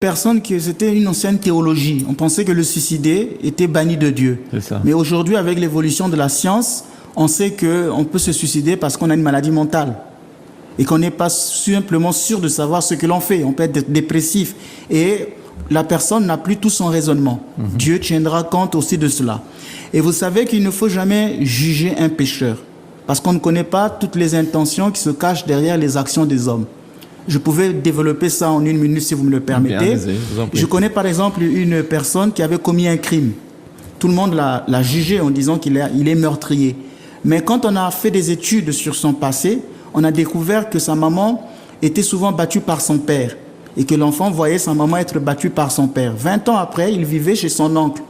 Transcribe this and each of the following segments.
Personne que c'était une ancienne théologie. On pensait que le suicider était banni de Dieu. C'est ça. Mais aujourd'hui, avec l'évolution de la science, on sait qu'on peut se suicider parce qu'on a une maladie mentale et qu'on n'est pas simplement sûr de savoir ce que l'on fait. On peut être dépressif et la personne n'a plus tout son raisonnement. Dieu tiendra compte aussi de cela. Et vous savez qu'il ne faut jamais juger un pécheur parce qu'on ne connaît pas toutes les intentions qui se cachent derrière les actions des hommes. Je pouvais développer ça en 1 minute si vous me le permettez. Bien, je vous en prie. Je connais par exemple une personne qui avait commis un crime. Tout le monde l'a jugé en disant qu'il est meurtrier. Mais quand on a fait des études sur son passé, on a découvert que sa maman était souvent battue par son père et que l'enfant voyait sa maman être battue par son père. 20 ans après, il vivait chez son oncle.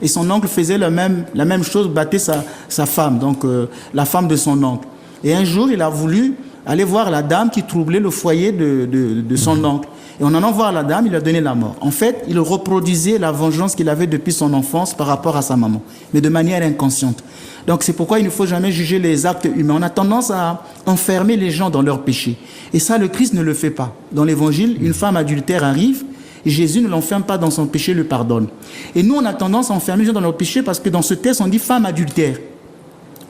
Et son oncle faisait la même chose, battait sa femme, donc la femme de son oncle. Et un jour, il a voulu aller voir la dame qui troublait le foyer de son oncle. Et en allant voir la dame, il lui a donné la mort. En fait, il reproduisait la vengeance qu'il avait depuis son enfance par rapport à sa maman, mais de manière inconsciente. Donc c'est pourquoi il ne faut jamais juger les actes humains. On a tendance à enfermer les gens dans leurs péchés. Et ça, le Christ ne le fait pas. Dans l'Évangile, une femme adultère arrive, et Jésus ne l'enferme pas dans son péché, le pardonne. Et nous, on a tendance à enfermer les gens dans leur péché parce que dans ce texte, on dit femme adultère.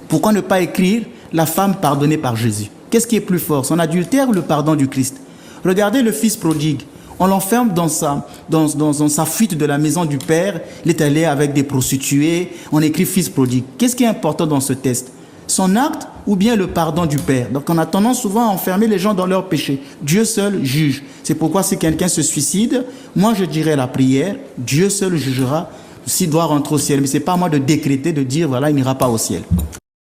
Pourquoi ne pas écrire la femme pardonnée par Jésus? Qu'est-ce qui est plus fort, son adultère ou le pardon du Christ? Regardez le fils prodigue. On l'enferme dans sa fuite de la maison du père. Il est allé avec des prostituées. On écrit fils prodigue. Qu'est-ce qui est important dans ce texte? Son acte ou bien le pardon du père? Donc on a tendance souvent à enfermer les gens dans leurs péchés. Dieu seul juge. C'est pourquoi si quelqu'un se suicide, moi je dirais la prière. Dieu seul jugera s'il doit rentrer au ciel. Mais ce n'est pas à moi de décréter, de dire voilà, il n'ira pas au ciel.